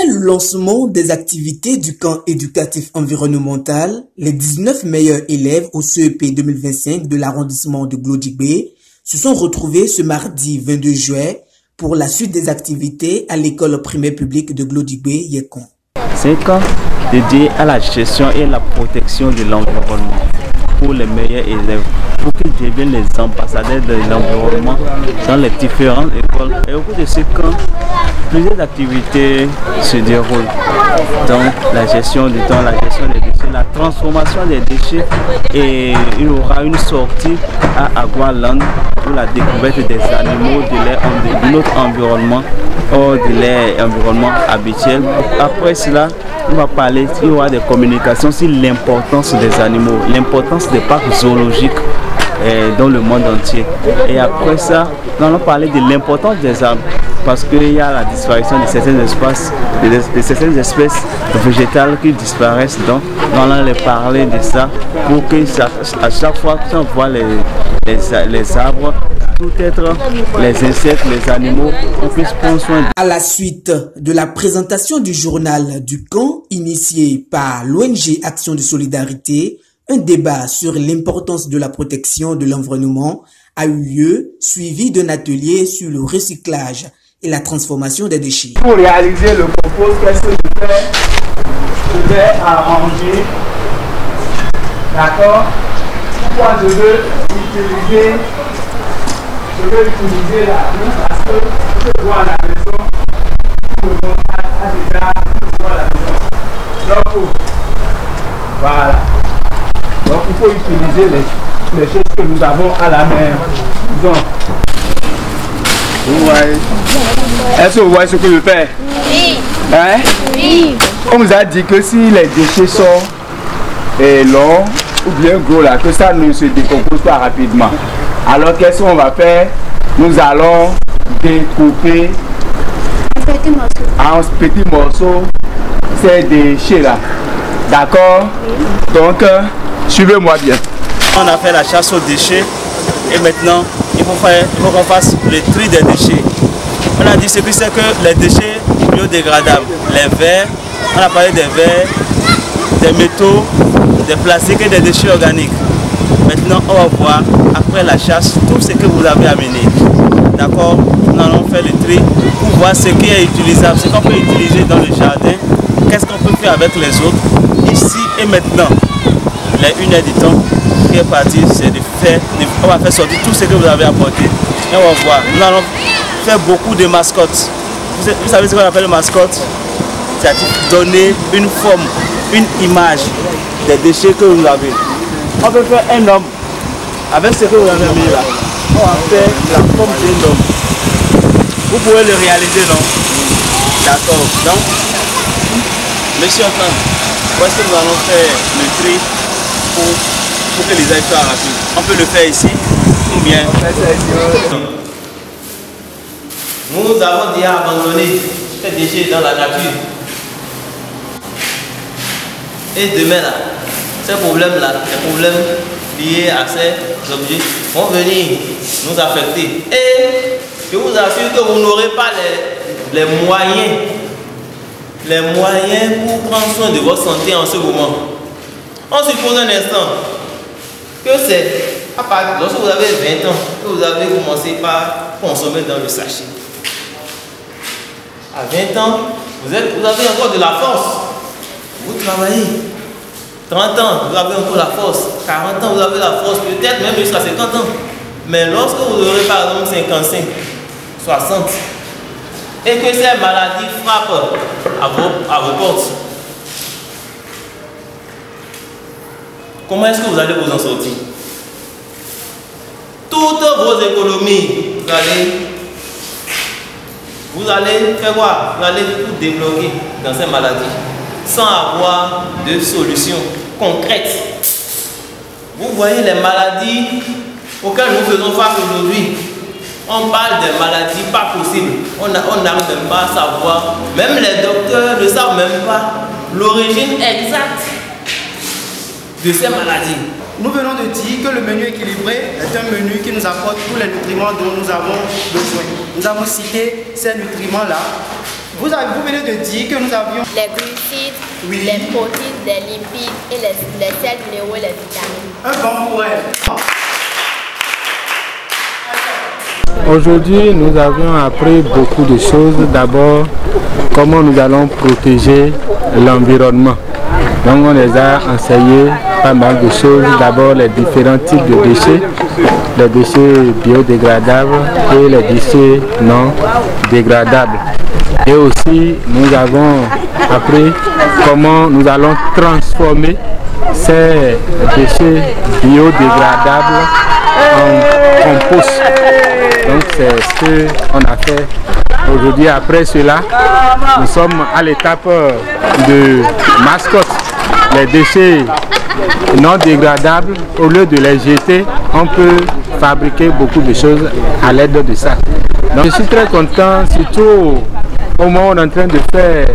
Après le lancement des activités du camp éducatif environnemental, les 19 meilleurs élèves au CEP 2025 de l'arrondissement de Glodjibé se sont retrouvés ce mardi 22 juillet pour la suite des activités à l'école primaire publique de Glodjibé, Yekon. C'est un camp dédié à la gestion et la protection de l'environnement pour les meilleurs élèves, pour qu'ils deviennent les ambassadeurs de l'environnement dans les différentes écoles. Et au cours de ce camp, plusieurs activités se déroulent, donc la gestion du temps, la gestion des déchets, la transformation des déchets, et il y aura une sortie à Agualand pour la découverte des animaux de notre environnement hors de leur environnement habituel. Après cela, on va parler, il y aura des communications sur l'importance des animaux, l'importance des parcs zoologiques dans le monde entier. Et après ça, nous allons parler de l'importance des arbres, parce qu'il y a la disparition de certaines espèces végétales qui disparaissent. Donc, nous allons les parler de ça pour que à chaque fois que on voit les arbres, tout être, les insectes, les animaux, on puisse prendre soin. À la suite de la présentation du journal du camp initié par l'ONG Action de Solidarité, un débat sur l'importance de la protection de l'environnement a eu lieu, suivi d'un atelier sur le recyclage et la transformation des déchets. Pour réaliser le compost, qu'est-ce que je fais? Je vais arranger, d'accord? Pourquoi je veux utiliser la boue? Parce que je vois la maison, tout le monde a déjà la maison. Donc, voilà. Donc il faut utiliser les choses que nous avons à la main. Donc, vous voyez. Est-ce que vous voyez ce que je fais? Oui. Hein? Oui. On vous a dit que si les déchets sont longs ou bien gros là, que ça ne se décompose pas rapidement. Alors qu'est-ce qu'on va faire? Nous allons découper en petits morceaux ces déchets là. D'accord? Oui. Donc, suivez-moi bien. On a fait la chasse aux déchets et maintenant il faut qu'on fasse le tri des déchets. On a dit ce que c'est que les déchets biodégradables, les verres, on a parlé des verres, des métaux, des plastiques et des déchets organiques. Maintenant on va voir après la chasse tout ce que vous avez amené. D'accord? Nous allons faire le tri pour voir ce qui est utilisable, ce qu'on peut utiliser dans le jardin, qu'est-ce qu'on peut faire avec les autres, ici et maintenant. Les 1 heure du temps qui est parti, c'est de faire, on va faire sortir tout ce que vous avez apporté. Et on va voir. Nous allons faire beaucoup de mascottes. Vous savez ce qu'on appelle une mascotte? C'est-à-dire donner une forme, une image des déchets que vous avez. On peut faire un homme avec ce que vous avez mis là. On va faire la forme d'un homme. Vous pouvez le réaliser, non? D'accord. Donc, monsieur Antoine, voici que nous allons faire le tri pour que les ailes soient rapides. On peut le faire ici ou bien. Nous avons déjà abandonné ces déchets dans la nature. Et demain là, ces problèmes-là, les problèmes liés à ces objets vont venir nous affecter. Et je vous assure que vous n'aurez pas les moyens pour prendre soin de votre santé en ce moment. On suppose un instant que c'est lorsque vous avez 20 ans que vous avez commencé par consommer dans le sachet. À 20 ans, vous avez encore de la force. Vous travaillez. 30 ans, vous avez encore la force. 40 ans, vous avez la force, peut-être même jusqu'à 50 ans. Mais lorsque vous aurez par exemple 55, 60, et que ces maladies frappent à vos portes, comment est-ce que vous allez vous en sortir? Toutes vos économies, vous allez faire quoi? Vous allez tout débloquer dans ces maladies sans avoir de solution concrète. Vous voyez les maladies auxquelles nous faisons face aujourd'hui. On parle des maladies pas possibles. On n'arrive même pas à savoir. Même les docteurs ne savent même pas l'origine exacte de ces maladies. Nous venons de dire que le menu équilibré est un menu qui nous apporte tous les nutriments dont nous avons besoin. Nous avons cité ces nutriments-là Vous venez de dire que nous avions les glucides, oui, les protéines, les lipides et les sels minéraux et les vitamines. Un bon pour elle. Aujourd'hui, nous avions appris beaucoup de choses. D'abord, comment nous allons protéger l'environnement. Donc, on les a enseigné pas mal de choses. D'abord, les différents types de déchets, les déchets biodégradables et les déchets non dégradables. Et aussi, nous avons appris comment nous allons transformer ces déchets biodégradables en compost. Donc c'est ce qu'on a fait aujourd'hui. Après cela, nous sommes à l'étape de mascotte. Les déchets non dégradables, au lieu de les jeter, on peut fabriquer beaucoup de choses à l'aide de ça. Donc je suis très content, surtout au moment où on est en train de faire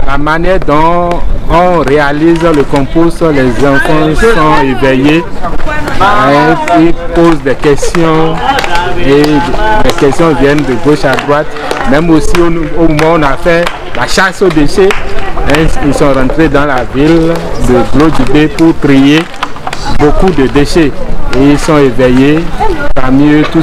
la manière dont on réalise le compost. Les enfants sont éveillés, ils posent des questions et les questions viennent de gauche à droite. Même aussi au moment où on a fait la chasse aux déchets, ils sont rentrés dans la ville de Glodjibé pour trier beaucoup de déchets. Et ils sont éveillés, tant mieux, tout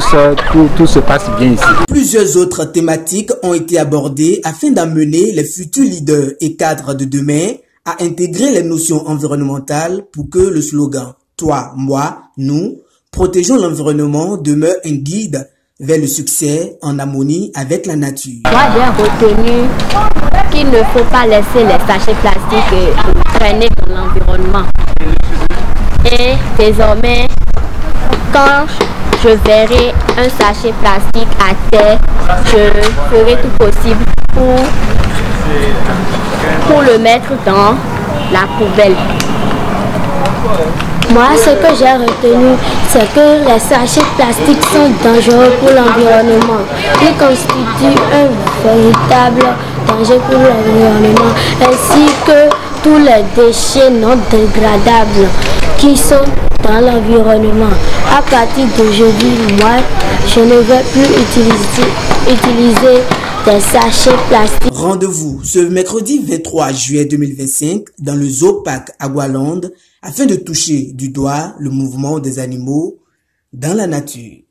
se passe bien ici. Plusieurs autres thématiques ont été abordées afin d'amener les futurs leaders et cadres de demain à intégrer les notions environnementales pour que le slogan « Toi, moi, nous, protégeons l'environnement » demeure un guide vers le succès en harmonie avec la nature. Moi, j'ai retenu qu'il ne faut pas laisser les sachets plastiques traîner dans l'environnement. Et désormais, quand je verrai un sachet plastique à terre, je ferai tout possible pour le mettre dans la poubelle. Moi, ce que j'ai retenu, c'est que les sachets plastiques sont dangereux pour l'environnement. Ils constituent un véritable danger pour l'environnement, ainsi que tous les déchets non dégradables qui sont dans l'environnement. À partir d'aujourd'hui, moi, je ne vais plus utiliser des sachets plastiques. Rendez-vous ce mercredi 23 juillet 2025 dans le Zoo Park Agualand afin de toucher du doigt le mouvement des animaux dans la nature.